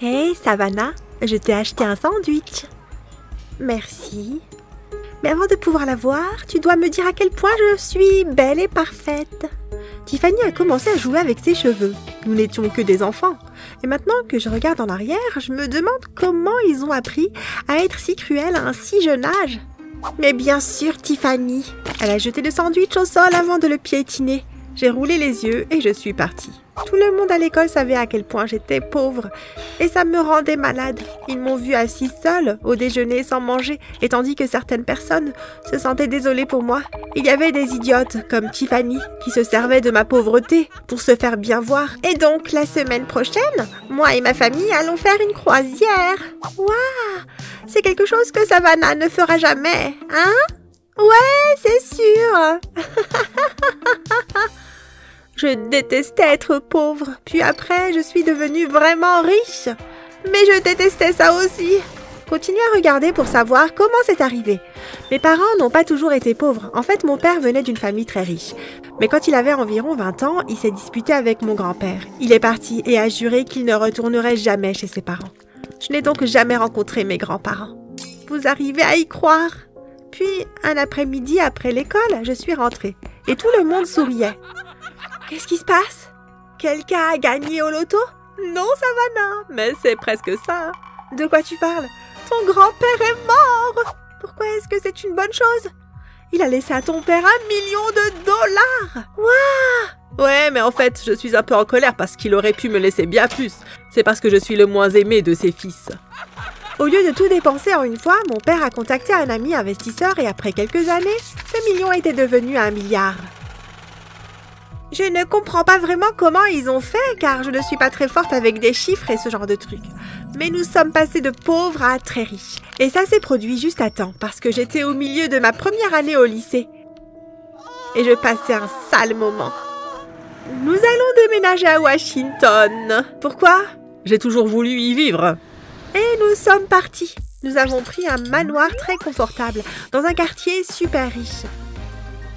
Hey, Savannah, je t'ai acheté un sandwich. Merci. Mais avant de pouvoir la voir, tu dois me dire à quel point je suis belle et parfaite. Tiffany a commencé à jouer avec ses cheveux. Nous n'étions que des enfants. Et maintenant que je regarde en arrière, je me demande comment ils ont appris à être si cruels à un si jeune âge. Mais bien sûr, Tiffany. Elle a jeté le sandwich au sol avant de le piétiner. J'ai roulé les yeux et je suis partie. Tout le monde à l'école savait à quel point j'étais pauvre et ça me rendait malade. Ils m'ont vue assise seule au déjeuner sans manger et tandis que certaines personnes se sentaient désolées pour moi. Il y avait des idiotes comme Tiffany qui se servaient de ma pauvreté pour se faire bien voir. Et donc la semaine prochaine, moi et ma famille allons faire une croisière. Waouh! C'est quelque chose que Savannah ne fera jamais, hein? Ouais, c'est sûr. Je détestais être pauvre, puis après, je suis devenue vraiment riche. Mais je détestais ça aussi. Continuez à regarder pour savoir comment c'est arrivé. Mes parents n'ont pas toujours été pauvres. En fait, mon père venait d'une famille très riche. Mais quand il avait environ 20 ans, il s'est disputé avec mon grand-père. Il est parti et a juré qu'il ne retournerait jamais chez ses parents. Je n'ai donc jamais rencontré mes grands-parents. Vous arrivez à y croire? Puis, un après-midi après l'école, je suis rentrée. Et tout le monde souriait. Qu'est-ce qui se passe? Quelqu'un a gagné au loto? Non, Savannah, mais c'est presque ça. De quoi tu parles? Ton grand-père est mort! Pourquoi est-ce que c'est une bonne chose? Il a laissé à ton père $1 million! Waouh! Ouais, mais en fait, je suis un peu en colère parce qu'il aurait pu me laisser bien plus. C'est parce que je suis le moins aimé de ses fils. Au lieu de tout dépenser en une fois, mon père a contacté un ami investisseur et après quelques années, ce million était devenu $1 milliard. Je ne comprends pas vraiment comment ils ont fait, car je ne suis pas très forte avec des chiffres et ce genre de trucs. Mais nous sommes passés de pauvres à très riches. Et ça s'est produit juste à temps, parce que j'étais au milieu de ma première année au lycée. Et je passais un sale moment. Nous allons déménager à Washington. Pourquoi? J'ai toujours voulu y vivre. Et nous sommes partis. Nous avons pris un manoir très confortable, dans un quartier super riche.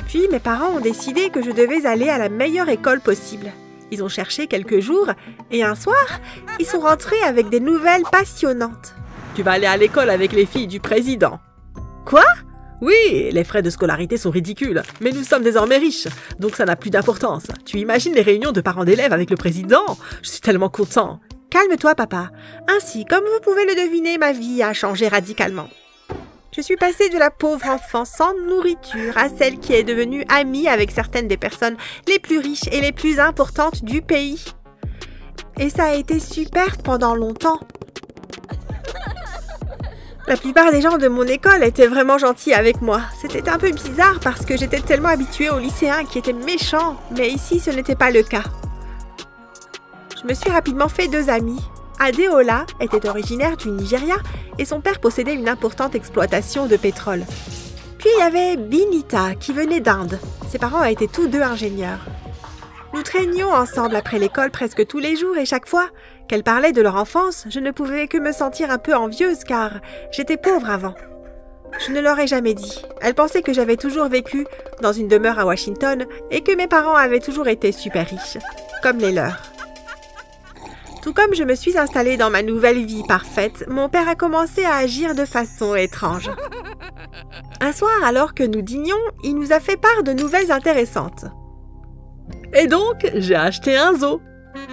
Puis mes parents ont décidé que je devais aller à la meilleure école possible. Ils ont cherché quelques jours et un soir, ils sont rentrés avec des nouvelles passionnantes. Tu vas aller à l'école avec les filles du président. Quoi? Oui, les frais de scolarité sont ridicules, mais nous sommes désormais riches, donc ça n'a plus d'importance. Tu imagines les réunions de parents d'élèves avec le président? Je suis tellement content. Calme-toi, papa. Ainsi, comme vous pouvez le deviner, ma vie a changé radicalement. Je suis passée de la pauvre enfant sans nourriture à celle qui est devenue amie avec certaines des personnes les plus riches et les plus importantes du pays. Et ça a été super pendant longtemps. La plupart des gens de mon école étaient vraiment gentils avec moi. C'était un peu bizarre parce que j'étais tellement habituée aux lycéens qui étaient méchants, mais ici ce n'était pas le cas. Je me suis rapidement fait 2 amis. Adeola était originaire du Nigeria et son père possédait une importante exploitation de pétrole. Puis il y avait Binita qui venait d'Inde. Ses parents étaient tous 2 ingénieurs. Nous traînions ensemble après l'école presque tous les jours et chaque fois qu'elles parlaient de leur enfance, je ne pouvais que me sentir un peu envieuse car j'étais pauvre avant. Je ne leur ai jamais dit. Elles pensaient que j'avais toujours vécu dans une demeure à Washington et que mes parents avaient toujours été super riches, comme les leurs. Tout comme je me suis installée dans ma nouvelle vie parfaite, mon père a commencé à agir de façon étrange. Un soir, alors que nous dînions, il nous a fait part de nouvelles intéressantes. Et donc, j'ai acheté un zoo.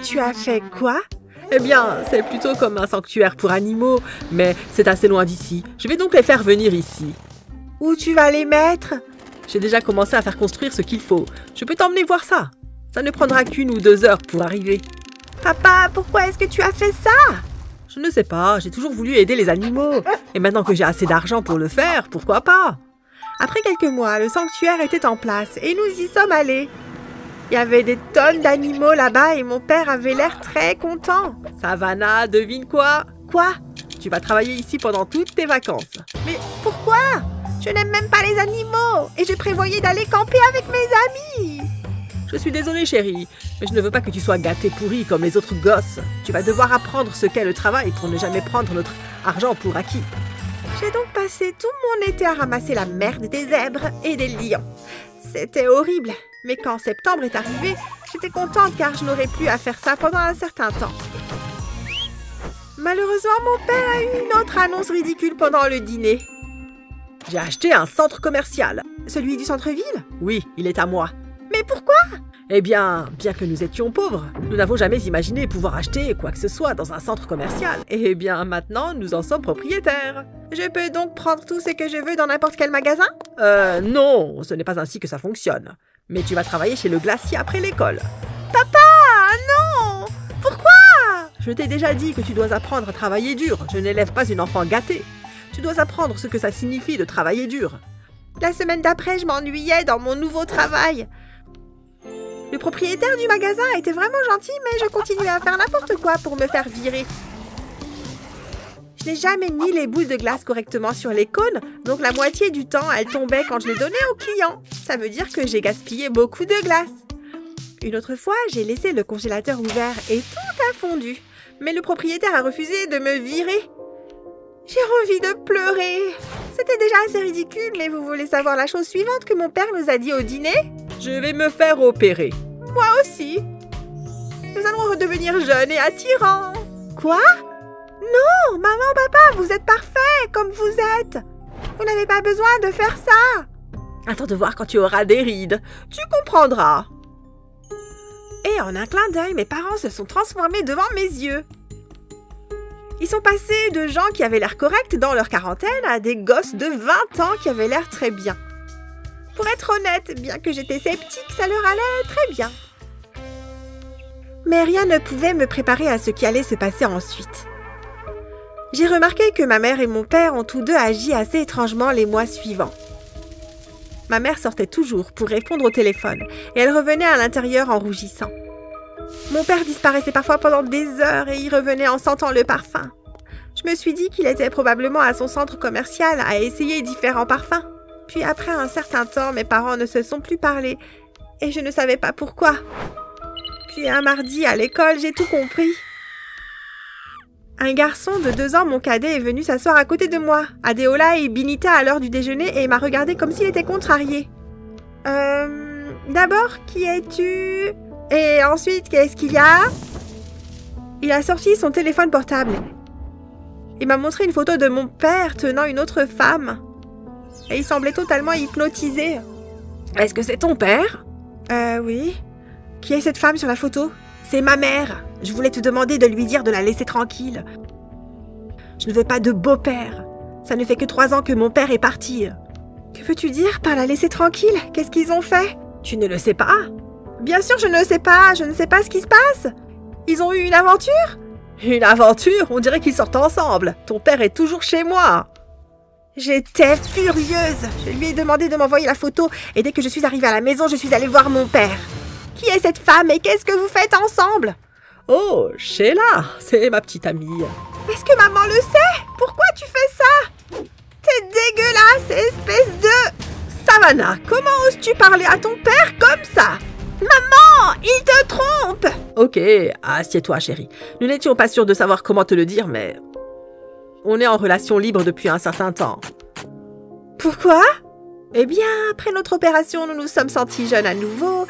Tu as fait quoi? Eh bien, c'est plutôt comme un sanctuaire pour animaux, mais c'est assez loin d'ici. Je vais donc les faire venir ici. Où tu vas les mettre? J'ai déjà commencé à faire construire ce qu'il faut. Je peux t'emmener voir ça. Ça ne prendra qu'1 ou 2 heures pour arriver. Papa, pourquoi est-ce que tu as fait ça? Je ne sais pas, j'ai toujours voulu aider les animaux. Et maintenant que j'ai assez d'argent pour le faire, pourquoi pas? Après quelques mois, le sanctuaire était en place et nous y sommes allés. Il y avait des tonnes d'animaux là-bas et mon père avait l'air très content. Savannah, devine quoi? Quoi? Tu vas travailler ici pendant toutes tes vacances. Mais pourquoi? Je n'aime même pas les animaux et je prévoyais d'aller camper avec mes amis. Je suis désolée, chérie, mais je ne veux pas que tu sois gâtée pourrie comme les autres gosses. Tu vas devoir apprendre ce qu'est le travail pour ne jamais prendre notre argent pour acquis. J'ai donc passé tout mon été à ramasser la merde des zèbres et des lions. C'était horrible, mais quand septembre est arrivé, j'étais contente car je n'aurais plus à faire ça pendant un certain temps. Malheureusement, mon père a eu une autre annonce ridicule pendant le dîner. J'ai acheté un centre commercial. Celui du centre-ville? Oui, il est à moi. Mais pourquoi? Eh bien que nous étions pauvres, nous n'avons jamais imaginé pouvoir acheter quoi que ce soit dans un centre commercial. Eh bien, maintenant, nous en sommes propriétaires. Je peux donc prendre tout ce que je veux dans n'importe quel magasin? Non, ce n'est pas ainsi que ça fonctionne. Mais tu vas travailler chez le glacier après l'école. Papa, non! Pourquoi? Je t'ai déjà dit que tu dois apprendre à travailler dur. Je n'élève pas une enfant gâtée. Tu dois apprendre ce que ça signifie de travailler dur. La semaine d'après, je m'ennuyais dans mon nouveau travail. Le propriétaire du magasin était vraiment gentil, mais je continuais à faire n'importe quoi pour me faire virer. Je n'ai jamais mis les boules de glace correctement sur les cônes, donc la moitié du temps, elles tombaient quand je les donnais aux clients. Ça veut dire que j'ai gaspillé beaucoup de glace. Une autre fois, j'ai laissé le congélateur ouvert et tout a fondu. Mais le propriétaire a refusé de me virer. J'ai envie de pleurer. C'était déjà assez ridicule, mais vous voulez savoir la chose suivante que mon père nous a dit au dîner? Je vais me faire opérer. Moi aussi. Nous allons redevenir jeunes et attirants. Quoi? Non, maman, papa, vous êtes parfaits comme vous êtes. Vous n'avez pas besoin de faire ça. Attends de voir quand tu auras des rides. Tu comprendras. Et en un clin d'œil, mes parents se sont transformés devant mes yeux. Ils sont passés de gens qui avaient l'air corrects dans leur quarantaine à des gosses de 20 ans qui avaient l'air très bien. Pour être honnête, bien que j'étais sceptique, ça leur allait très bien. Mais rien ne pouvait me préparer à ce qui allait se passer ensuite. J'ai remarqué que ma mère et mon père ont tous deux agi assez étrangement les mois suivants. Ma mère sortait toujours pour répondre au téléphone et elle revenait à l'intérieur en rougissant. Mon père disparaissait parfois pendant des heures et il revenait en sentant le parfum. Je me suis dit qu'il était probablement à son centre commercial à essayer différents parfums. Puis après un certain temps, mes parents ne se sont plus parlé et je ne savais pas pourquoi. Puis un mardi à l'école, j'ai tout compris. Un garçon de 2 ans, mon cadet, est venu s'asseoir à côté de moi, Adeola et Binita à l'heure du déjeuner et m'a regardé comme s'il était contrarié. D'abord, qui es-tu? Et ensuite, qu'est-ce qu'il y a? Il a sorti son téléphone portable. Il m'a montré une photo de mon père tenant une autre femme. Et il semblait totalement hypnotisé. Est-ce que c'est ton père? Oui. Qui est cette femme sur la photo? C'est ma mère. Je voulais te demander de lui dire de la laisser tranquille. Je ne veux pas de beau-père. Ça ne fait que 3 ans que mon père est parti. Que veux-tu dire par la laisser tranquille? Qu'est-ce qu'ils ont fait? Tu ne le sais pas? Bien sûr, je ne le sais pas. Je ne sais pas ce qui se passe. Ils ont eu une aventure? Une aventure? On dirait qu'ils sortent ensemble. Ton père est toujours chez moi. J'étais furieuse. Je lui ai demandé de m'envoyer la photo et dès que je suis arrivée à la maison, je suis allée voir mon père. Qui est cette femme et qu'est-ce que vous faites ensemble? Oh, Sheila, c'est ma petite amie. Est-ce que maman le sait? Pourquoi tu fais ça? T'es dégueulasse, espèce de... Savannah, comment oses-tu parler à ton père comme ça? Maman, il te trompe! Ok, assieds-toi, chérie. Nous n'étions pas sûrs de savoir comment te le dire, mais... on est en relation libre depuis un certain temps. Pourquoi? Eh bien, après notre opération, nous nous sommes sentis jeunes à nouveau.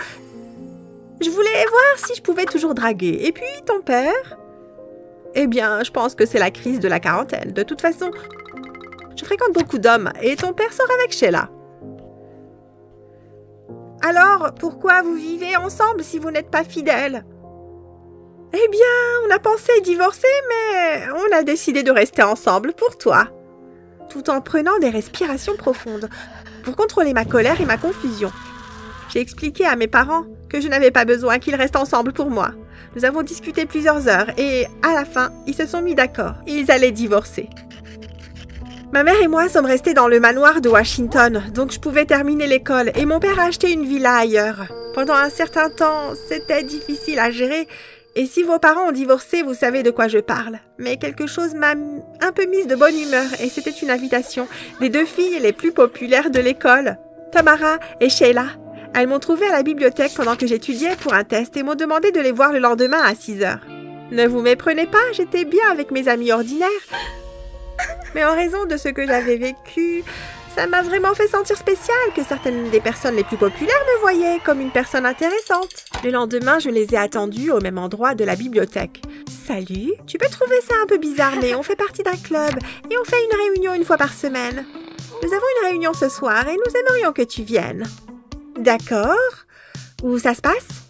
Je voulais voir si je pouvais toujours draguer. Et puis, ton père? Eh bien, je pense que c'est la crise de la quarantaine. De toute façon, je fréquente beaucoup d'hommes et ton père sort avec Sheila. Alors, pourquoi vous vivez ensemble si vous n'êtes pas fidèles? Eh bien, on a pensé divorcer, mais on a décidé de rester ensemble pour toi. Tout en prenant des respirations profondes, pour contrôler ma colère et ma confusion. J'ai expliqué à mes parents que je n'avais pas besoin qu'ils restent ensemble pour moi. Nous avons discuté plusieurs heures et, à la fin, ils se sont mis d'accord. Ils allaient divorcer. Ma mère et moi sommes restés dans le manoir de Washington, donc je pouvais terminer l'école et mon père a acheté une villa ailleurs. Pendant un certain temps, c'était difficile à gérer et si vos parents ont divorcé, vous savez de quoi je parle. Mais quelque chose m'a un peu mise de bonne humeur et c'était une invitation des 2 filles les plus populaires de l'école, Tamara et Sheila. Elles m'ont trouvée à la bibliothèque pendant que j'étudiais pour un test et m'ont demandé de les voir le lendemain à 6 heures. Ne vous méprenez pas, j'étais bien avec mes amis ordinaires. Mais en raison de ce que j'avais vécu, Ça m'a vraiment fait sentir spécial que certaines des personnes les plus populaires me voyaient comme une personne intéressante. Le lendemain, je les ai attendues au même endroit de la bibliothèque. Salut, tu peux trouver ça un peu bizarre, mais on fait partie d'un club et on fait une réunion une fois par semaine. Nous avons une réunion ce soir et nous aimerions que tu viennes. D'accord. Où ça se passe?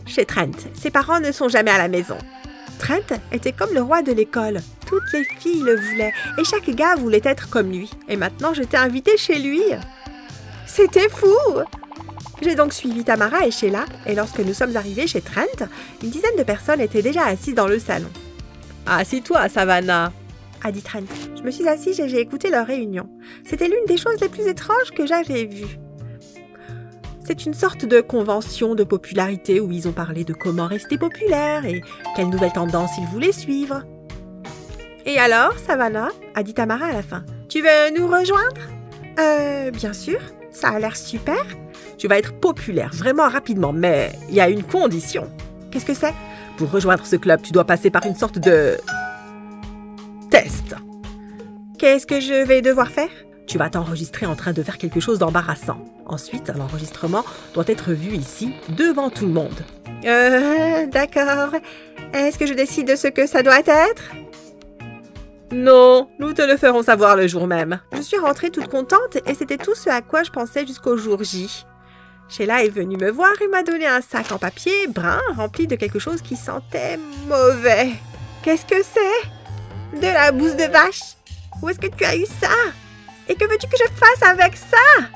Chez Trent. Ses parents ne sont jamais à la maison. Trent était comme le roi de l'école. Toutes les filles le voulaient et chaque gars voulait être comme lui. Et maintenant, j'étais invitée chez lui. C'était fou! J'ai donc suivi Tamara et Sheila et lorsque nous sommes arrivés chez Trent, une dizaine de personnes étaient déjà assises dans le salon. « Assis-toi, Savannah !» a dit Trent. Je me suis assise et j'ai écouté leur réunion. C'était l'une des choses les plus étranges que j'avais vues. C'est une sorte de convention de popularité où ils ont parlé de comment rester populaire et quelles nouvelles tendances ils voulaient suivre. « Et alors, Savannah ?» a dit Tamara à la fin. « Tu veux nous rejoindre ?»« Bien sûr, ça a l'air super. » Tu vas être populaire vraiment rapidement, mais il y a une condition. Qu'est-ce que c'est? Pour rejoindre ce club, tu dois passer par une sorte de test. Qu'est-ce que je vais devoir faire? Tu vas t'enregistrer en train de faire quelque chose d'embarrassant. Ensuite, l'enregistrement doit être vu ici, devant tout le monde. D'accord. Est-ce que je décide de ce que ça doit être? Non, nous te le ferons savoir le jour même. Je suis rentrée toute contente et c'était tout ce à quoi je pensais jusqu'au jour J. Sheila est venue me voir et m'a donné un sac en papier brun rempli de quelque chose qui sentait mauvais. Qu'est-ce que c'est? De la bouse de vache? Où est-ce que tu as eu ça? Et que veux-tu que je fasse avec ça?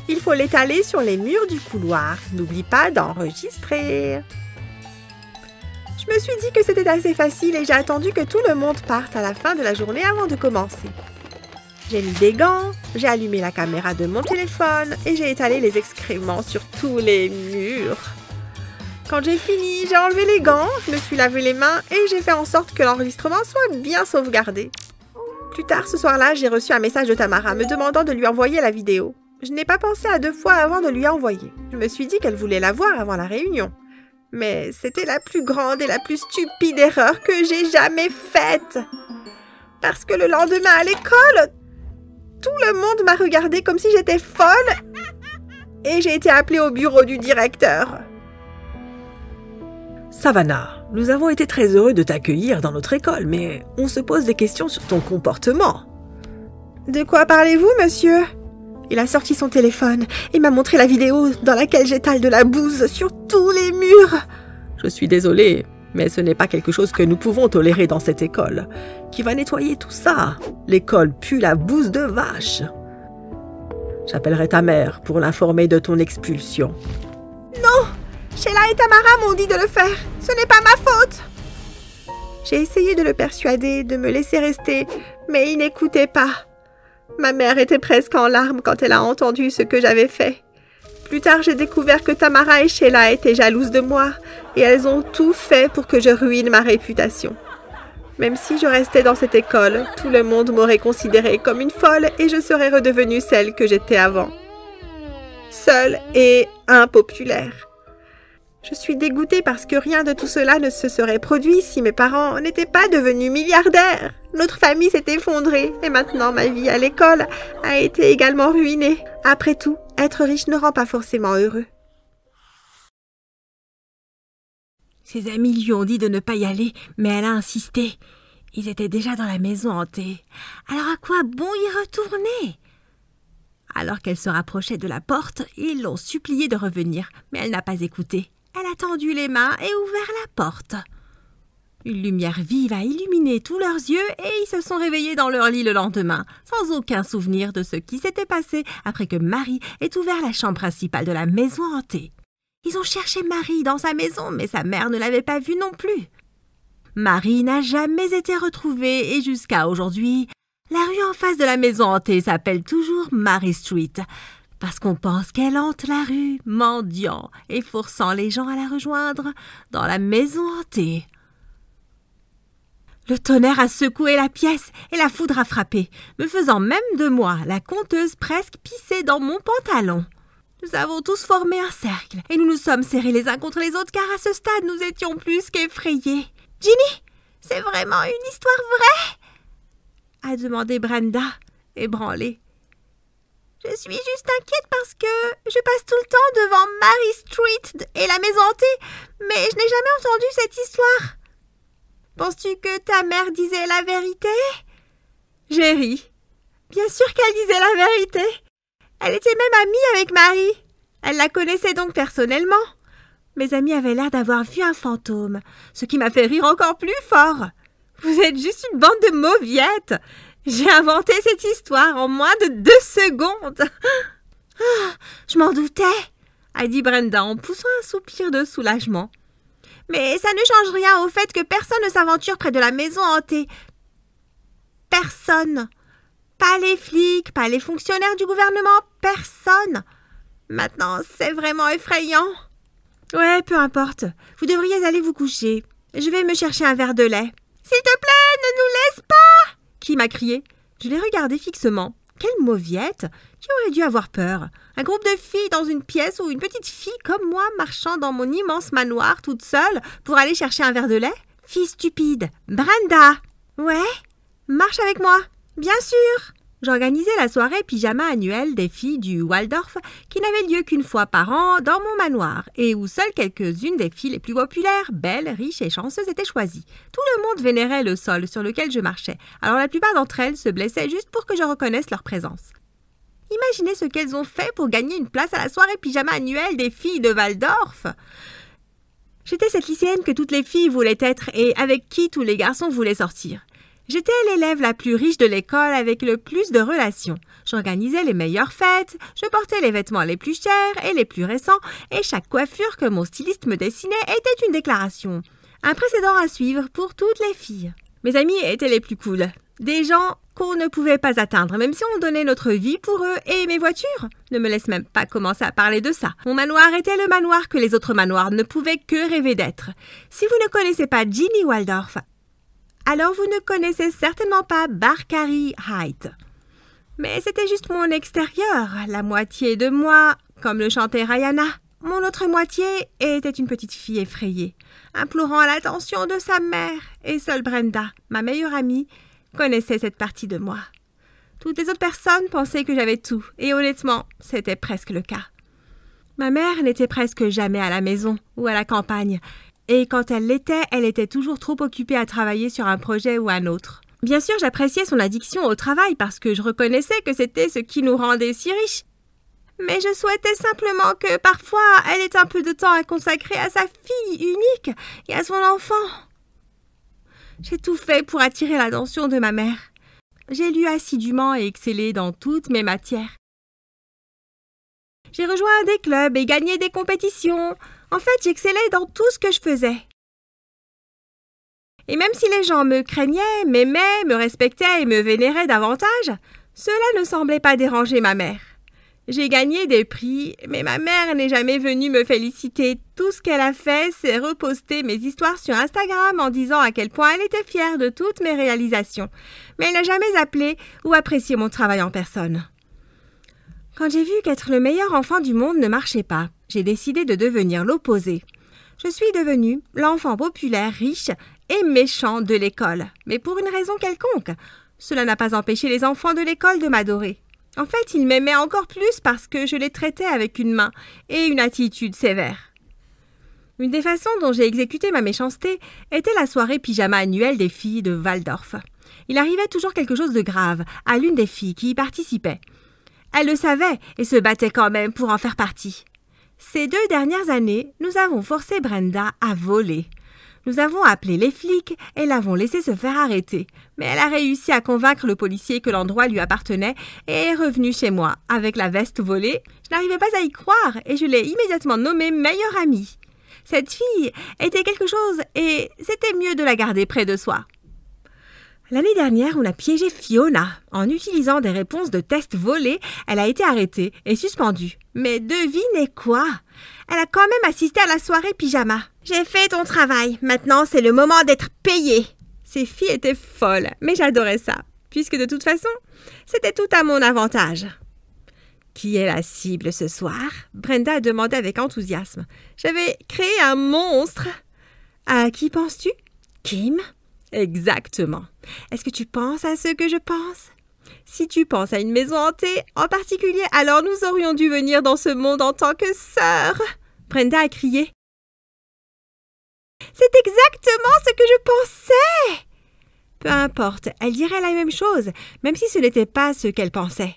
Il faut l'étaler sur les murs du couloir. N'oublie pas d'enregistrer. Je me suis dit que c'était assez facile et j'ai attendu que tout le monde parte à la fin de la journée avant de commencer. J'ai mis des gants, j'ai allumé la caméra de mon téléphone et j'ai étalé les excréments sur tous les murs. Quand j'ai fini, j'ai enlevé les gants, je me suis lavé les mains et j'ai fait en sorte que l'enregistrement soit bien sauvegardé. Plus tard ce soir-là, j'ai reçu un message de Tamara me demandant de lui envoyer la vidéo. Je n'ai pas pensé à 2 fois avant de lui envoyer. Je me suis dit qu'elle voulait la voir avant la réunion. Mais c'était la plus grande et la plus stupide erreur que j'ai jamais faite. Parce que le lendemain à l'école, tout le monde m'a regardée comme si j'étais folle et j'ai été appelée au bureau du directeur. Savannah, nous avons été très heureux de t'accueillir dans notre école, mais on se pose des questions sur ton comportement. De quoi parlez-vous, monsieur? Il a sorti son téléphone et m'a montré la vidéo dans laquelle j'étale de la bouse sur tous les murs. Je suis désolée, mais ce n'est pas quelque chose que nous pouvons tolérer dans cette école. Qui va nettoyer tout ça? L'école pue la bouse de vache. J'appellerai ta mère pour l'informer de ton expulsion. Non! Sheila et Tamara m'ont dit de le faire. Ce n'est pas ma faute. J'ai essayé de le persuader de me laisser rester, mais il n'écoutait pas. Ma mère était presque en larmes quand elle a entendu ce que j'avais fait. Plus tard, j'ai découvert que Tamara et Sheila étaient jalouses de moi et elles ont tout fait pour que je ruine ma réputation. Même si je restais dans cette école, tout le monde m'aurait considérée comme une folle et je serais redevenue celle que j'étais avant. Seule et impopulaire. Je suis dégoûtée parce que rien de tout cela ne se serait produit si mes parents n'étaient pas devenus milliardaires. Notre famille s'est effondrée et maintenant ma vie à l'école a été également ruinée. Après tout, être riche ne rend pas forcément heureux. Ses amis lui ont dit de ne pas y aller, mais elle a insisté. Ils étaient déjà dans la maison hantée. Alors à quoi bon y retourner? Alors qu'elle se rapprochait de la porte, ils l'ont suppliée de revenir, mais elle n'a pas écouté. Elle a tendu les mains et ouvert la porte. Une lumière vive a illuminé tous leurs yeux et ils se sont réveillés dans leur lit le lendemain, sans aucun souvenir de ce qui s'était passé après que Marie ait ouvert la chambre principale de la maison hantée. Ils ont cherché Marie dans sa maison, mais sa mère ne l'avait pas vue non plus. Marie n'a jamais été retrouvée et jusqu'à aujourd'hui, la rue en face de la maison hantée s'appelle toujours Mary Street, parce qu'on pense qu'elle hante la rue, mendiant et forçant les gens à la rejoindre dans la maison hantée. Le tonnerre a secoué la pièce et la foudre a frappé, me faisant même de moi, la conteuse, presque pisser dans mon pantalon. Nous avons tous formé un cercle et nous nous sommes serrés les uns contre les autres car à ce stade nous étions plus qu'effrayés. « Ginny, c'est vraiment une histoire vraie ?» a demandé Brenda, ébranlée. Je suis juste inquiète parce que je passe tout le temps devant Mary Street et la maison hantée, mais je n'ai jamais entendu cette histoire. Penses-tu que ta mère disait la vérité? J'ai ri. Bien sûr qu'elle disait la vérité. Elle était même amie avec Marie. Elle la connaissait donc personnellement. Mes amis avaient l'air d'avoir vu un fantôme, ce qui m'a fait rire encore plus fort. Vous êtes juste une bande de mauviettes. J'ai inventé cette histoire en moins de 2 secondes. Ah, je m'en doutais, a dit Brenda en poussant un soupir de soulagement. Mais ça ne change rien au fait que personne ne s'aventure près de la maison hantée. Personne. Pas les flics, pas les fonctionnaires du gouvernement, personne. Maintenant, c'est vraiment effrayant. Ouais, peu importe. Vous devriez aller vous coucher. Je vais me chercher un verre de lait. S'il te plaît, ne nous laisse pas! Qui m'a crié? Je l'ai regardé fixement. Quelle mauviette! Qui aurait dû avoir peur? Un groupe de filles dans une pièce ou une petite fille comme moi marchant dans mon immense manoir toute seule pour aller chercher un verre de lait? Fille stupide! Brenda! Ouais? Marche avec moi! Bien sûr! J'organisais la soirée pyjama annuelle des filles du Waldorf qui n'avait lieu qu'une fois par an dans mon manoir et où seules quelques-unes des filles les plus populaires, belles, riches et chanceuses étaient choisies. Tout le monde vénérait le sol sur lequel je marchais, alors la plupart d'entre elles se blessaient juste pour que je reconnaisse leur présence. Imaginez ce qu'elles ont fait pour gagner une place à la soirée pyjama annuelle des filles de Waldorf. J'étais cette lycéenne que toutes les filles voulaient être et avec qui tous les garçons voulaient sortir. J'étais l'élève la plus riche de l'école avec le plus de relations. J'organisais les meilleures fêtes, je portais les vêtements les plus chers et les plus récents, et chaque coiffure que mon styliste me dessinait était une déclaration. Un précédent à suivre pour toutes les filles. Mes amis étaient les plus cool. Des gens qu'on ne pouvait pas atteindre, même si on donnait notre vie pour eux. Et mes voitures? Ne me laisse même pas commencer à parler de ça. Mon manoir était le manoir que les autres manoirs ne pouvaient que rêver d'être. Si vous ne connaissez pas Ginny Waldorf, alors vous ne connaissez certainement pas Barkari Heights. Mais c'était juste mon extérieur, la moitié de moi, comme le chantait Rihanna. Mon autre moitié était une petite fille effrayée, implorant l'attention de sa mère, et seule Brenda, ma meilleure amie, connaissait cette partie de moi. Toutes les autres personnes pensaient que j'avais tout, et honnêtement, c'était presque le cas. Ma mère n'était presque jamais à la maison ou à la campagne, et quand elle l'était, elle était toujours trop occupée à travailler sur un projet ou un autre. Bien sûr, j'appréciais son addiction au travail parce que je reconnaissais que c'était ce qui nous rendait si riches. Mais je souhaitais simplement que parfois elle ait un peu de temps à consacrer à sa fille unique et à son enfant. J'ai tout fait pour attirer l'attention de ma mère. J'ai lu assidûment et excellé dans toutes mes matières. J'ai rejoint des clubs et gagné des compétitions. En fait, j'excellais dans tout ce que je faisais. Et même si les gens me craignaient, m'aimaient, me respectaient et me vénéraient davantage, cela ne semblait pas déranger ma mère. J'ai gagné des prix, mais ma mère n'est jamais venue me féliciter. Tout ce qu'elle a fait, c'est reposter mes histoires sur Instagram en disant à quel point elle était fière de toutes mes réalisations. Mais elle n'a jamais appelé ou apprécié mon travail en personne. Quand j'ai vu qu'être le meilleur enfant du monde ne marchait pas, j'ai décidé de devenir l'opposé. Je suis devenue l'enfant populaire, riche et méchant de l'école, mais pour une raison quelconque. Cela n'a pas empêché les enfants de l'école de m'adorer. En fait, ils m'aimaient encore plus parce que je les traitais avec une main et une attitude sévère. Une des façons dont j'ai exécuté ma méchanceté était la soirée pyjama annuelle des filles de Waldorf. Il arrivait toujours quelque chose de grave à l'une des filles qui y participait. Elle le savait et se battait quand même pour en faire partie. Ces 2 dernières années, nous avons forcé Brenda à voler. Nous avons appelé les flics et l'avons laissée se faire arrêter. Mais elle a réussi à convaincre le policier que l'endroit lui appartenait et est revenue chez moi avec la veste volée. Je n'arrivais pas à y croire et je l'ai immédiatement nommée meilleure amie. Cette fille était quelque chose et c'était mieux de la garder près de soi. L'année dernière, on a piégé Fiona. En utilisant des réponses de tests volées, elle a été arrêtée et suspendue. Mais devinez quoi? Elle a quand même assisté à la soirée pyjama. J'ai fait ton travail. Maintenant, c'est le moment d'être payée. Ces filles étaient folles, mais j'adorais ça, puisque de toute façon, c'était tout à mon avantage. Qui est la cible ce soir? Brenda a demandé avec enthousiasme. J'avais créé un monstre. À qui penses-tu? Kim? Exactement. Est-ce que tu penses à ce que je pense? Si tu penses à une maison hantée en particulier, alors nous aurions dû venir dans ce monde en tant que sœurs. Brenda a crié. C'est exactement ce que je pensais. Peu importe, elle dirait la même chose, même si ce n'était pas ce qu'elle pensait.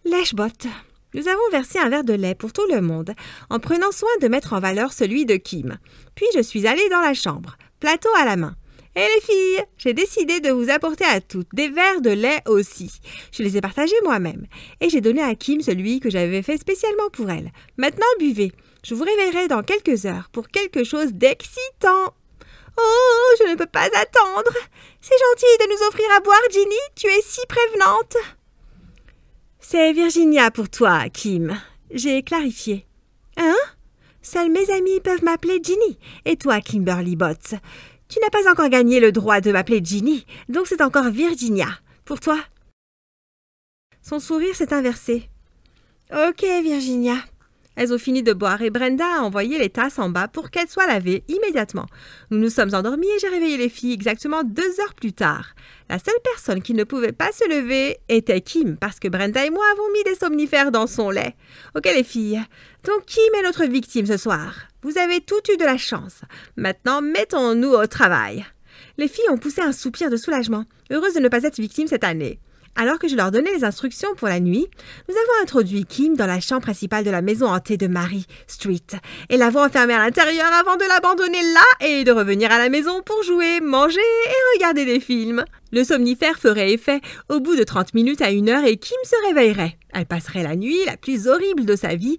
Lèche-botte. Nous avons versé un verre de lait pour tout le monde, en prenant soin de mettre en valeur celui de Kim. Puis je suis allée dans la chambre, plateau à la main. « Et les filles, j'ai décidé de vous apporter à toutes des verres de lait aussi. Je les ai partagés moi-même. Et j'ai donné à Kim celui que j'avais fait spécialement pour elle. Maintenant, buvez. Je vous réveillerai dans quelques heures pour quelque chose d'excitant. » Oh, je ne peux pas attendre. C'est gentil de nous offrir à boire, Ginny. Tu es si prévenante. C'est Virginia pour toi, Kim. J'ai clarifié. Hein? Seuls mes amis peuvent m'appeler Ginny. Et toi, Kimberly Botts? Tu n'as pas encore gagné le droit de m'appeler Ginny, donc c'est encore Virginia. Pour toi? Son sourire s'est inversé. Ok, Virginia. Elles ont fini de boire et Brenda a envoyé les tasses en bas pour qu'elles soient lavées immédiatement. Nous nous sommes endormis et j'ai réveillé les filles exactement 2 heures plus tard. La seule personne qui ne pouvait pas se lever était Kim, parce que Brenda et moi avons mis des somnifères dans son lait. Ok les filles, donc Kim est notre victime ce soir. Vous avez toutes eu de la chance. Maintenant, mettons-nous au travail. Les filles ont poussé un soupir de soulagement, heureuses de ne pas être victimes cette année. Alors que je leur donnais les instructions pour la nuit, nous avons introduit Kim dans la chambre principale de la maison hantée de Mary Street et l'avons enfermée à l'intérieur avant de l'abandonner là et de revenir à la maison pour jouer, manger et regarder des films. Le somnifère ferait effet au bout de 30 minutes à 1 heure et Kim se réveillerait. Elle passerait la nuit la plus horrible de sa vie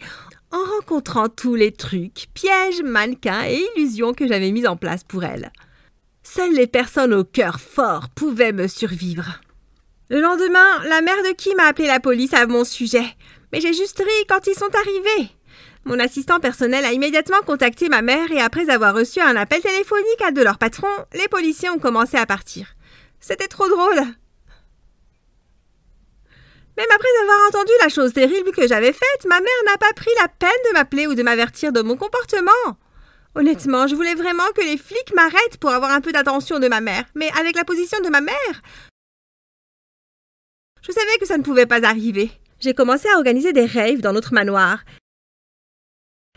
en rencontrant tous les trucs, pièges, mannequins et illusions que j'avais mis en place pour elle. Seules les personnes au cœur fort pouvaient me survivre. Le lendemain, la mère de Kim a appelé la police à mon sujet, mais j'ai juste ri quand ils sont arrivés. Mon assistant personnel a immédiatement contacté ma mère et après avoir reçu un appel téléphonique de leur patron, les policiers ont commencé à partir. C'était trop drôle. Même après avoir entendu la chose terrible que j'avais faite, ma mère n'a pas pris la peine de m'appeler ou de m'avertir de mon comportement. Honnêtement, je voulais vraiment que les flics m'arrêtent pour avoir un peu d'attention de ma mère, mais avec la position de ma mère, je savais que ça ne pouvait pas arriver. J'ai commencé à organiser des raves dans notre manoir.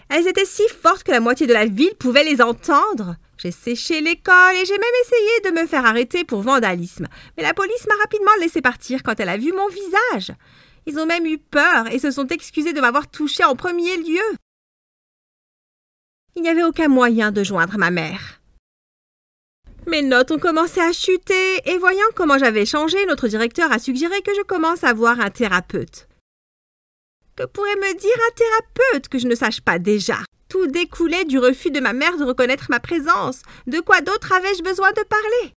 Elles étaient si fortes que la moitié de la ville pouvait les entendre. J'ai séché l'école et j'ai même essayé de me faire arrêter pour vandalisme. Mais la police m'a rapidement laissé partir quand elle a vu mon visage. Ils ont même eu peur et se sont excusés de m'avoir touchée en premier lieu. Il n'y avait aucun moyen de joindre ma mère. Mes notes ont commencé à chuter et voyant comment j'avais changé, notre directeur a suggéré que je commence à voir un thérapeute. Que pourrait me dire un thérapeute que je ne sache pas déjà? Tout découlait du refus de ma mère de reconnaître ma présence. De quoi d'autre avais-je besoin de parler?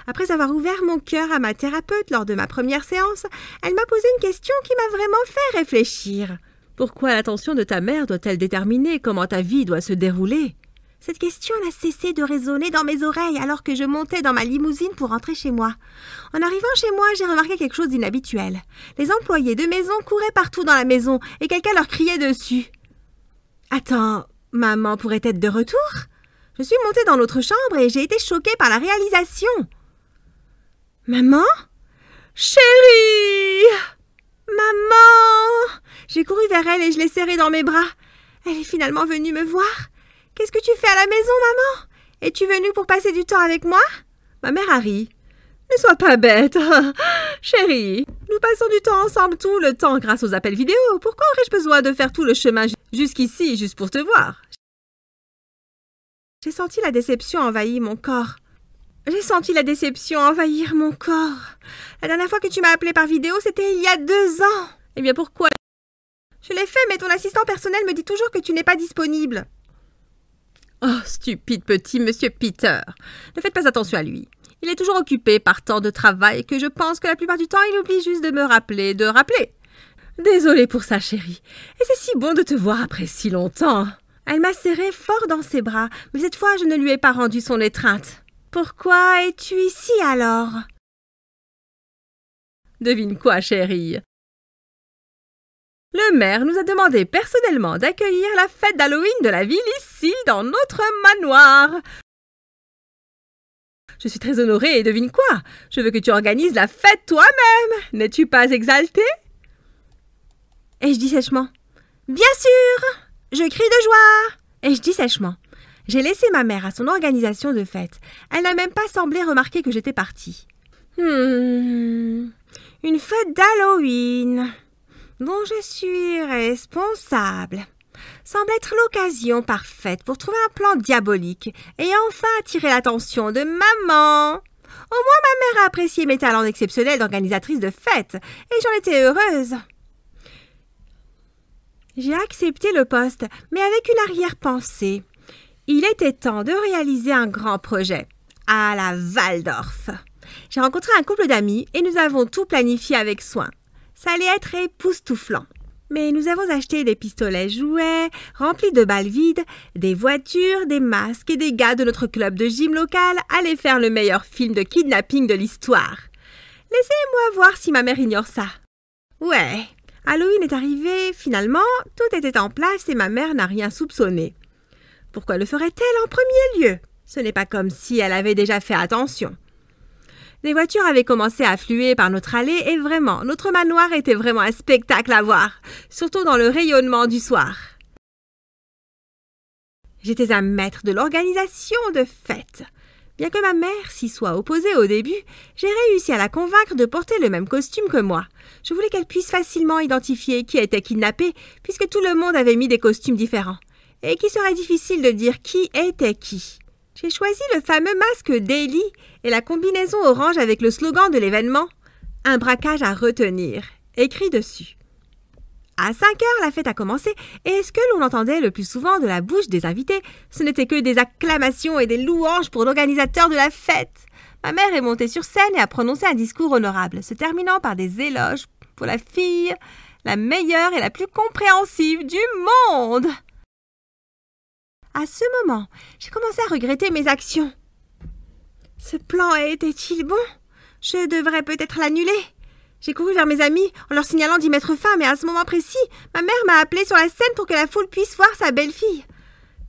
Après avoir ouvert mon cœur à ma thérapeute lors de ma première séance, elle m'a posé une question qui m'a vraiment fait réfléchir. Pourquoi l'attention de ta mère doit-elle déterminer comment ta vie doit se dérouler? Cette question n'a cessé de résonner dans mes oreilles alors que je montais dans ma limousine pour rentrer chez moi. En arrivant chez moi, j'ai remarqué quelque chose d'inhabituel. Les employés de maison couraient partout dans la maison et quelqu'un leur criait dessus. « Attends, maman pourrait être de retour ?» Je suis montée dans notre chambre et j'ai été choquée par la réalisation. « Maman? Chérie! Maman! » J'ai couru vers elle et je l'ai serrée dans mes bras. Elle est finalement venue me voir. « Qu'est-ce que tu fais à la maison, maman? Es-tu venue pour passer du temps avec moi? » Ma mère a ri. « Ne sois pas bête, chérie. Nous passons du temps ensemble tout le temps grâce aux appels vidéo. Pourquoi aurais-je besoin de faire tout le chemin jusqu'ici juste pour te voir? » J'ai senti la déception envahir mon corps. La dernière fois que tu m'as appelé par vidéo, c'était il y a 2 ans. Eh bien, pourquoi? Je l'ai fait, mais ton assistant personnel me dit toujours que tu n'es pas disponible. Oh, stupide petit monsieur Peter. Ne faites pas attention à lui. Il est toujours occupé par tant de travail que je pense que la plupart du temps, il oublie juste de me rappeler de rappeler. Désolée pour ça, chérie. Et c'est si bon de te voir après si longtemps. Elle m'a serré fort dans ses bras, mais cette fois, je ne lui ai pas rendu son étreinte. Pourquoi es-tu ici alors? Devine quoi, chérie? Le maire nous a demandé personnellement d'accueillir la fête d'Halloween de la ville ici, dans notre manoir. Je suis très honorée et devine quoi? Je veux que tu organises la fête toi-même. N'es-tu pas exaltée? Et je dis sèchement, bien sûr! Je crie de joie! Et je dis sèchement, j'ai laissé ma mère à son organisation de fête. Elle n'a même pas semblé remarquer que j'étais partie. Une fête d'Halloween dont je suis responsable semble être l'occasion parfaite pour trouver un plan diabolique et enfin attirer l'attention de maman. Au moins ma mère a apprécié mes talents exceptionnels d'organisatrice de fête et j'en étais heureuse. J'ai accepté le poste, mais avec une arrière-pensée. Il était temps de réaliser un grand projet, à la Waldorf. J'ai rencontré un couple d'amis et nous avons tout planifié avec soin. Ça allait être époustouflant. Mais nous avons acheté des pistolets jouets, remplis de balles vides, des voitures, des masques et des gars de notre club de gym local allaient faire le meilleur film de kidnapping de l'histoire. Laissez-moi voir si ma mère ignore ça. Ouais, Halloween est arrivé, finalement, tout était en place et ma mère n'a rien soupçonné. Pourquoi le ferait-elle en premier lieu? Ce n'est pas comme si elle avait déjà fait attention. Des voitures avaient commencé à affluer par notre allée et vraiment, notre manoir était vraiment un spectacle à voir, surtout dans le rayonnement du soir. J'étais un maître de l'organisation de fêtes. Bien que ma mère s'y soit opposée au début, j'ai réussi à la convaincre de porter le même costume que moi. Je voulais qu'elle puisse facilement identifier qui était kidnappé, puisque tout le monde avait mis des costumes différents, et qu'il serait difficile de dire qui était qui. J'ai choisi le fameux masque d'Ellie et la combinaison orange avec le slogan de l'événement « Un braquage à retenir », écrit dessus. À 5 heures, la fête a commencé et ce que l'on entendait le plus souvent de la bouche des invités, ce n'était que des acclamations et des louanges pour l'organisateur de la fête. Ma mère est montée sur scène et a prononcé un discours honorable, se terminant par des éloges pour la fille la meilleure et la plus compréhensive du monde. À ce moment, j'ai commencé à regretter mes actions. Ce plan était-il bon? Je devrais peut-être l'annuler. J'ai couru vers mes amis en leur signalant d'y mettre fin, mais à ce moment précis, ma mère m'a appelée sur la scène pour que la foule puisse voir sa belle-fille.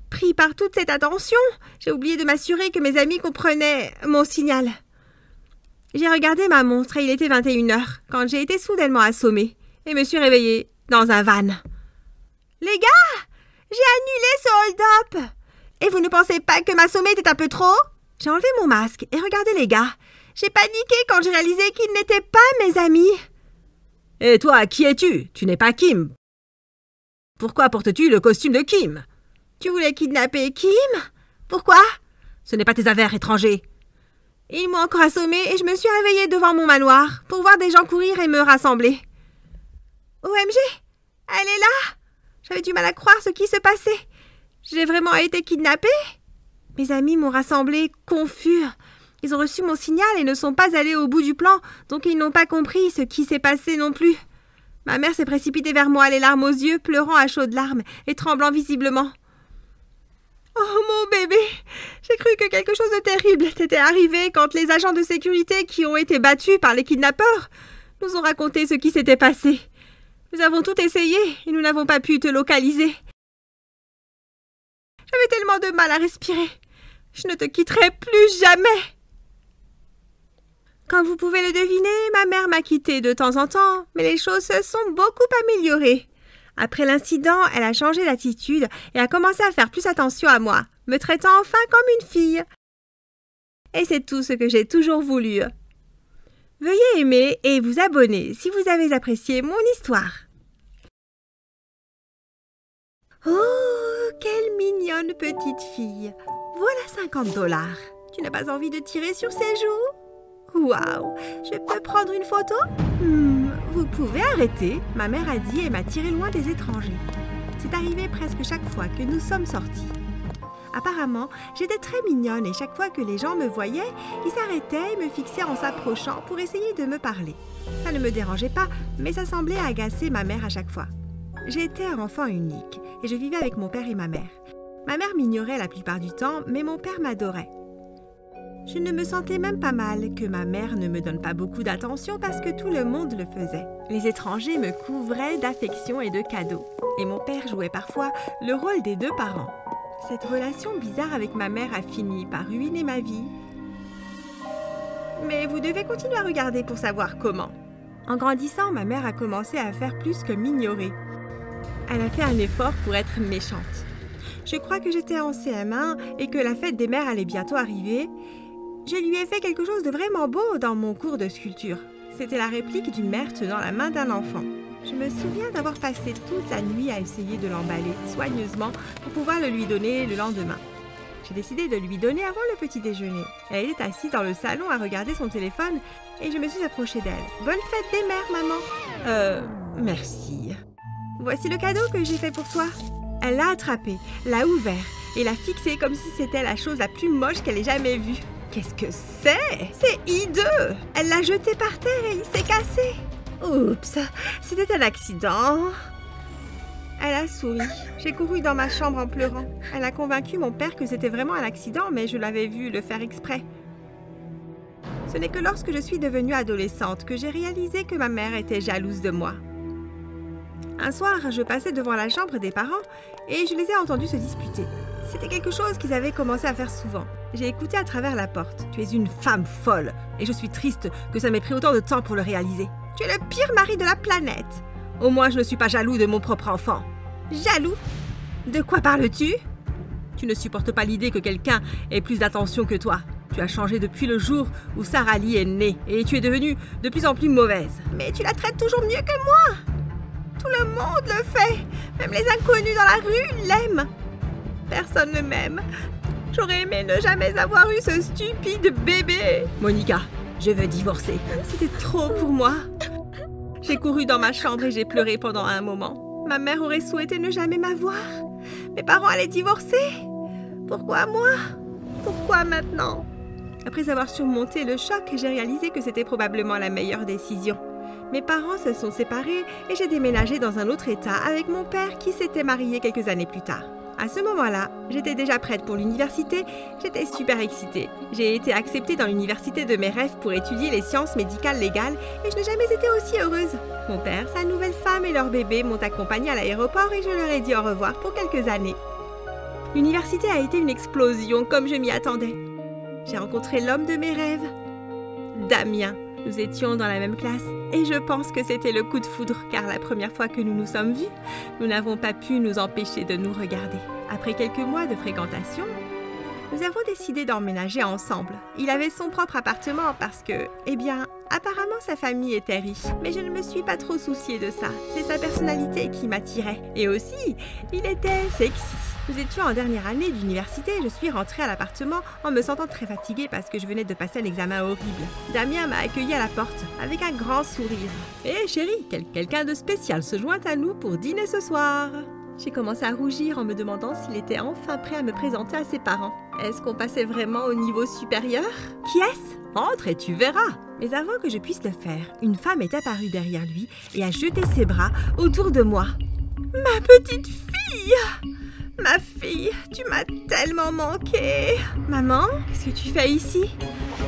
Pris par toute cette attention, j'ai oublié de m'assurer que mes amis comprenaient mon signal. J'ai regardé ma montre et il était 21h quand j'ai été soudainement assommée et me suis réveillée dans un van. « Les gars! J'ai annulé ce hold-up! Et vous ne pensez pas que m'assommer était un peu trop? » J'ai enlevé mon masque et regardé les gars. J'ai paniqué quand j'ai réalisé qu'ils n'étaient pas mes amis. « Et toi, qui es-tu? Tu n'es pas Kim. Pourquoi portes-tu le costume de Kim? »« Tu voulais kidnapper Kim? Pourquoi? »« Ce n'est pas tes affaires, étranger. » Ils m'ont encore assommée et je me suis réveillée devant mon manoir pour voir des gens courir et me rassembler. OMG! Elle est là! J'avais du mal à croire ce qui se passait. J'ai vraiment été kidnappée? Mes amis m'ont rassemblée, confus. Ils ont reçu mon signal et ne sont pas allés au bout du plan, donc ils n'ont pas compris ce qui s'est passé non plus. Ma mère s'est précipitée vers moi, les larmes aux yeux, pleurant à chaudes larmes et tremblant visiblement. « Oh, mon bébé! J'ai cru que quelque chose de terrible t'était arrivé quand les agents de sécurité qui ont été battus par les kidnappeurs nous ont raconté ce qui s'était passé. Nous avons tout essayé et nous n'avons pas pu te localiser. J'avais tellement de mal à respirer. Je ne te quitterai plus jamais. » Comme vous pouvez le deviner, ma mère m'a quittée de temps en temps, mais les choses se sont beaucoup améliorées. Après l'incident, elle a changé d'attitude et a commencé à faire plus attention à moi, me traitant enfin comme une fille. Et c'est tout ce que j'ai toujours voulu. Veuillez aimer et vous abonner si vous avez apprécié mon histoire. Oh, quelle mignonne petite fille! Voilà $50. Tu n'as pas envie de tirer sur ses joues? Waouh! Je peux prendre une photo? Vous pouvez arrêter, ma mère a dit et m'a tiré loin des étrangers. C'est arrivé presque chaque fois que nous sommes sortis. Apparemment, j'étais très mignonne et chaque fois que les gens me voyaient, ils s'arrêtaient et me fixaient en s'approchant pour essayer de me parler. Ça ne me dérangeait pas, mais ça semblait agacer ma mère à chaque fois. J'étais un enfant unique et je vivais avec mon père et ma mère. Ma mère m'ignorait la plupart du temps, mais mon père m'adorait. Je ne me sentais même pas mal que ma mère ne me donne pas beaucoup d'attention parce que tout le monde le faisait. Les étrangers me couvraient d'affection et de cadeaux. Et mon père jouait parfois le rôle des deux parents. Cette relation bizarre avec ma mère a fini par ruiner ma vie. Mais vous devez continuer à regarder pour savoir comment. En grandissant, ma mère a commencé à faire plus que m'ignorer. Elle a fait un effort pour être méchante. Je crois que j'étais en CM1 et que la fête des mères allait bientôt arriver. Je lui ai fait quelque chose de vraiment beau dans mon cours de sculpture. C'était la réplique d'une mère tenant la main d'un enfant. Je me souviens d'avoir passé toute la nuit à essayer de l'emballer soigneusement pour pouvoir le lui donner le lendemain. J'ai décidé de lui donner avant le petit déjeuner. Elle était assise dans le salon à regarder son téléphone et je me suis approchée d'elle. « Bonne fête des mères, maman !»« merci. » « Voici le cadeau que j'ai fait pour toi. » Elle l'a attrapé, l'a ouvert et l'a fixé comme si c'était la chose la plus moche qu'elle ait jamais vue. Qu'est-ce que c'est? C'est hideux! Elle l'a jeté par terre et il s'est cassé. Oups, c'était un accident. Elle a souri. J'ai couru dans ma chambre en pleurant. Elle a convaincu mon père que c'était vraiment un accident, mais je l'avais vu le faire exprès. Ce n'est que lorsque je suis devenue adolescente que j'ai réalisé que ma mère était jalouse de moi. Un soir, je passais devant la chambre des parents et je les ai entendus se disputer. C'était quelque chose qu'ils avaient commencé à faire souvent. J'ai écouté à travers la porte. « Tu es une femme folle et je suis triste que ça m'ait pris autant de temps pour le réaliser. Tu es le pire mari de la planète. Au moins, je ne suis pas jaloux de mon propre enfant. » Jaloux? De quoi parles-tu? Tu ne supportes pas l'idée que quelqu'un ait plus d'attention que toi. Tu as changé depuis le jour où Sarah Lee est née et tu es devenue de plus en plus mauvaise. Mais tu la traites toujours mieux que moi. Tout le monde le fait. Même les inconnus dans la rue l'aiment. Personne ne m'aime. J'aurais aimé ne jamais avoir eu ce stupide bébé. Monica, je veux divorcer. C'était trop pour moi. J'ai couru dans ma chambre et j'ai pleuré pendant un moment. Ma mère aurait souhaité ne jamais m'avoir. Mes parents allaient divorcer. Pourquoi moi? Pourquoi maintenant? Après avoir surmonté le choc, j'ai réalisé que c'était probablement la meilleure décision. Mes parents se sont séparés et j'ai déménagé dans un autre état avec mon père qui s'était marié quelques années plus tard. À ce moment-là, j'étais déjà prête pour l'université, j'étais super excitée. J'ai été acceptée dans l'université de mes rêves pour étudier les sciences médicales légales et je n'ai jamais été aussi heureuse. Mon père, sa nouvelle femme et leur bébé m'ont accompagnée à l'aéroport et je leur ai dit au revoir pour quelques années. L'université a été une explosion comme je m'y attendais. J'ai rencontré l'homme de mes rêves, Damien. Nous étions dans la même classe et je pense que c'était le coup de foudre car la première fois que nous nous sommes vus, nous n'avons pas pu nous empêcher de nous regarder. Après quelques mois de fréquentation, nous avons décidé d'emménager ensemble. Il avait son propre appartement parce que, apparemment sa famille était riche. Mais je ne me suis pas trop souciée de ça. C'est sa personnalité qui m'attirait. Et aussi, il était sexy. Nous étions en dernière année d'université et je suis rentrée à l'appartement en me sentant très fatiguée parce que je venais de passer un examen horrible. Damien m'a accueillie à la porte avec un grand sourire. « Hé chérie, quelqu'un de spécial se joint à nous pour dîner ce soir !» J'ai commencé à rougir en me demandant s'il était enfin prêt à me présenter à ses parents. Est-ce qu'on passait vraiment au niveau supérieur? Qui est-ce? Entre et tu verras. Mais avant que je puisse le faire, une femme est apparue derrière lui et a jeté ses bras autour de moi. « Ma petite fille! Ma fille, tu m'as tellement manqué! Maman, qu'est-ce que tu fais ici?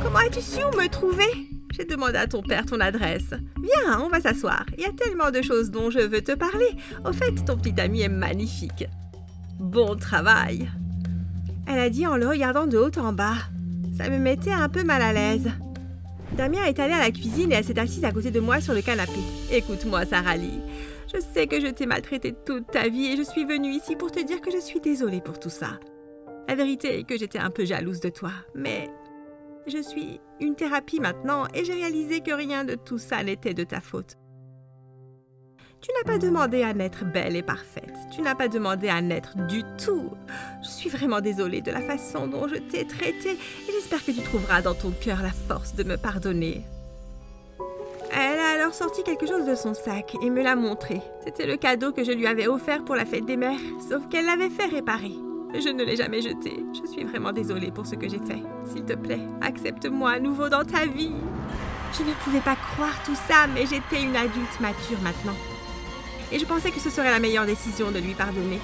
Comment as-tu su où me trouver? J'ai demandé à ton père ton adresse. Viens, on va s'asseoir. Il y a tellement de choses dont je veux te parler. Au fait, ton petit ami est magnifique. Bon travail. Elle a dit en le regardant de haut en bas. Ça me mettait un peu mal à l'aise. Damien est allé à la cuisine et elle s'est assise à côté de moi sur le canapé. Écoute-moi, Sarah Lee. Je sais que je t'ai maltraitée toute ta vie et je suis venue ici pour te dire que je suis désolée pour tout ça. La vérité est que j'étais un peu jalouse de toi, mais je suis une thérapie maintenant et j'ai réalisé que rien de tout ça n'était de ta faute. Tu n'as pas demandé à naître belle et parfaite. Tu n'as pas demandé à naître du tout. Je suis vraiment désolée de la façon dont je t'ai traitée et j'espère que tu trouveras dans ton cœur la force de me pardonner. Elle a alors sorti quelque chose de son sac et me l'a montré. C'était le cadeau que je lui avais offert pour la fête des mères, sauf qu'elle l'avait fait réparer. Je ne l'ai jamais jeté. Je suis vraiment désolée pour ce que j'ai fait. S'il te plaît, accepte-moi à nouveau dans ta vie. Je ne pouvais pas croire tout ça, mais j'étais une adulte mature maintenant. Et je pensais que ce serait la meilleure décision de lui pardonner.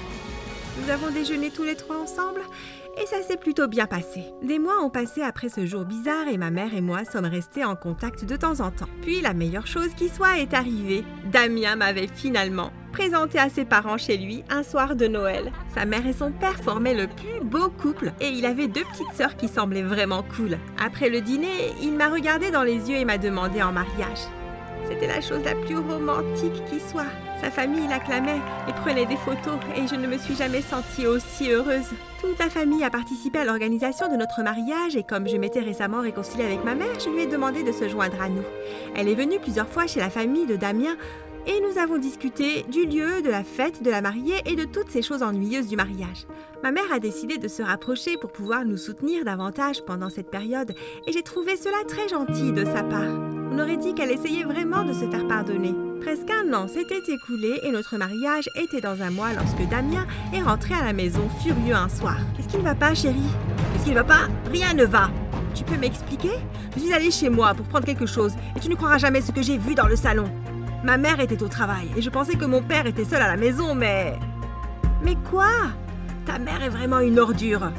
Nous avons déjeuné tous les trois ensemble Et ça s'est plutôt bien passé. Des mois ont passé après ce jour bizarre et ma mère et moi sommes restés en contact de temps en temps. Puis la meilleure chose qui soit est arrivée. Damien m'avait finalement présenté à ses parents chez lui un soir de Noël. Sa mère et son père formaient le plus beau couple et il avait 2 petites sœurs qui semblaient vraiment cool. Après le dîner, il m'a regardé dans les yeux et m'a demandé en mariage. C'était la chose la plus romantique qui soit. Sa famille l'acclamait et prenait des photos et je ne me suis jamais sentie aussi heureuse. Toute la famille a participé à l'organisation de notre mariage et comme je m'étais récemment réconciliée avec ma mère, je lui ai demandé de se joindre à nous. Elle est venue plusieurs fois chez la famille de Damien et nous avons discuté du lieu, de la fête, de la mariée et de toutes ces choses ennuyeuses du mariage. Ma mère a décidé de se rapprocher pour pouvoir nous soutenir davantage pendant cette période et j'ai trouvé cela très gentil de sa part. On aurait dit qu'elle essayait vraiment de se faire pardonner. Presque 1 an s'était écoulé et notre mariage était dans un mois lorsque Damien est rentré à la maison furieux un soir. Qu'est-ce qui ne va pas, chérie? Qu'est-ce qui ne va pas? Rien ne va. Tu peux m'expliquer? Je suis allée chez moi pour prendre quelque chose et tu ne croiras jamais ce que j'ai vu dans le salon. Ma mère était au travail et je pensais que mon père était seul à la maison, mais... Mais quoi? Ta mère est vraiment une ordure.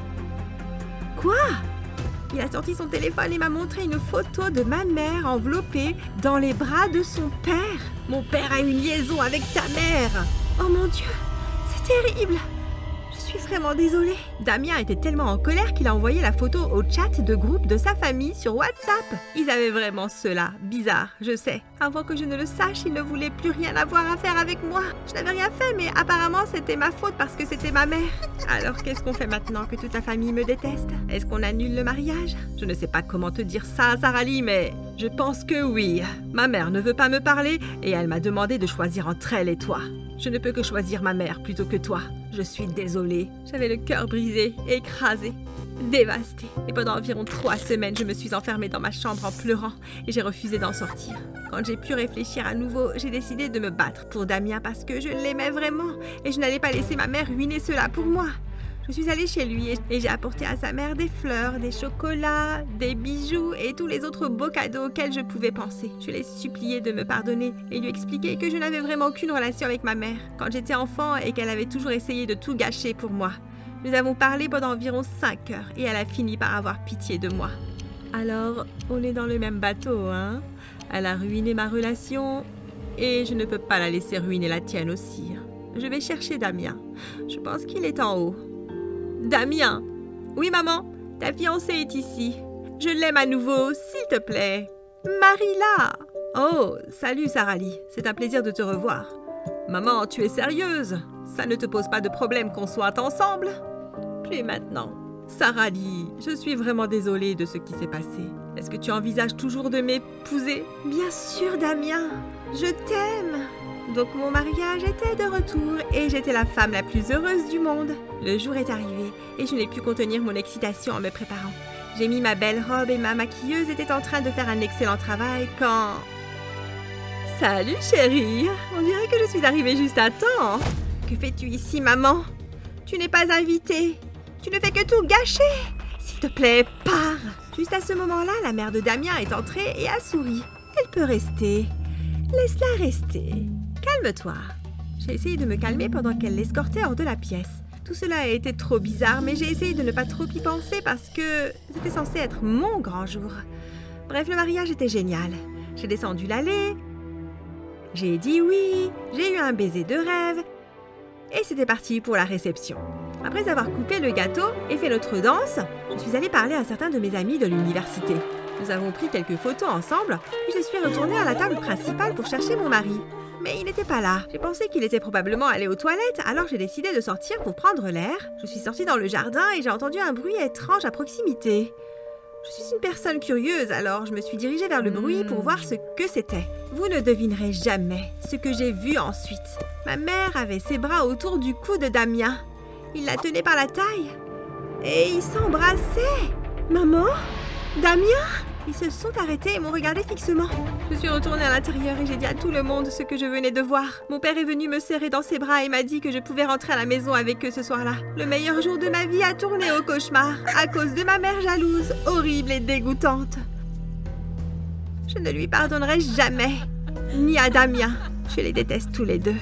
Quoi? Il a sorti son téléphone et m'a montré une photo de ma mère enveloppée dans les bras de son père. Mon père a une liaison avec ta mère. Oh mon Dieu, c'est terrible. Je suis vraiment désolée. Damien était tellement en colère qu'il a envoyé la photo au chat de groupe de sa famille sur WhatsApp. Ils avaient vraiment cela. Bizarre, je sais. Avant que je ne le sache, il ne voulait plus rien avoir à faire avec moi. Je n'avais rien fait, mais apparemment c'était ma faute parce que c'était ma mère. Alors qu'est-ce qu'on fait maintenant que toute la famille me déteste? Est-ce qu'on annule le mariage? Je ne sais pas comment te dire ça, Sarali, mais je pense que oui. Ma mère ne veut pas me parler et elle m'a demandé de choisir entre elle et toi. Je ne peux que choisir ma mère plutôt que toi. Je suis désolée. J'avais le cœur brisé, écrasé, dévastée. Et pendant environ 3 semaines, je me suis enfermée dans ma chambre en pleurant et j'ai refusé d'en sortir. Quand j'ai pu réfléchir à nouveau, j'ai décidé de me battre pour Damien parce que je l'aimais vraiment et je n'allais pas laisser ma mère ruiner cela pour moi. Je suis allée chez lui et j'ai apporté à sa mère des fleurs, des chocolats, des bijoux et tous les autres beaux cadeaux auxquels je pouvais penser. Je l'ai supplié de me pardonner et lui expliquer que je n'avais vraiment aucune relation avec ma mère quand j'étais enfant et qu'elle avait toujours essayé de tout gâcher pour moi. Nous avons parlé pendant environ 5 heures et elle a fini par avoir pitié de moi. Alors, on est dans le même bateau, hein? Elle a ruiné ma relation et je ne peux pas la laisser ruiner la tienne aussi. Je vais chercher Damien. Je pense qu'il est en haut. Damien! Oui, maman, ta fiancée est ici. Je l'aime à nouveau, s'il te plaît. Marie-là! Oh, salut Sarali, c'est un plaisir de te revoir. Maman, tu es sérieuse? Ça ne te pose pas de problème qu'on soit ensemble? Plus maintenant. Sarali, je suis vraiment désolée de ce qui s'est passé. Est-ce que tu envisages toujours de m'épouser? Bien sûr, Damien, je t'aime. Donc mon mariage était de retour et j'étais la femme la plus heureuse du monde. Le jour est arrivé et je n'ai pu contenir mon excitation en me préparant. J'ai mis ma belle robe et ma maquilleuse était en train de faire un excellent travail quand... Salut chérie, on dirait que je suis arrivée juste à temps. Que fais-tu ici, maman? Tu n'es pas invitée. Tu ne fais que tout gâcher. S'il te plaît, pars. Juste à ce moment-là, la mère de Damien est entrée et a souri. Elle peut rester. Laisse-la rester. Calme-toi. J'ai essayé de me calmer pendant qu'elle l'escortait hors de la pièce. Tout cela a été trop bizarre, mais j'ai essayé de ne pas trop y penser parce que c'était censé être mon grand jour. Bref, le mariage était génial. J'ai descendu l'allée, j'ai dit oui, j'ai eu un baiser de rêve et c'était parti pour la réception. Après avoir coupé le gâteau et fait notre danse, je suis allée parler à certains de mes amis de l'université. Nous avons pris quelques photos ensemble, puis je suis retournée à la table principale pour chercher mon mari. Mais il n'était pas là. J'ai pensé qu'il était probablement allé aux toilettes, alors j'ai décidé de sortir pour prendre l'air. Je suis sortie dans le jardin et j'ai entendu un bruit étrange à proximité. Je suis une personne curieuse, alors je me suis dirigée vers le bruit pour voir ce que c'était. Vous ne devinerez jamais ce que j'ai vu ensuite. Ma mère avait ses bras autour du cou de Damien. Il la tenait par la taille et ils s'embrassaient. Maman? Damien? Ils se sont arrêtés et m'ont regardé fixement. Je suis retournée à l'intérieur et j'ai dit à tout le monde ce que je venais de voir. Mon père est venu me serrer dans ses bras et m'a dit que je pouvais rentrer à la maison avec eux ce soir-là. Le meilleur jour de ma vie a tourné au cauchemar à cause de ma mère jalouse, horrible et dégoûtante. Je ne lui pardonnerai jamais, ni à Damien. Je les déteste tous les deux.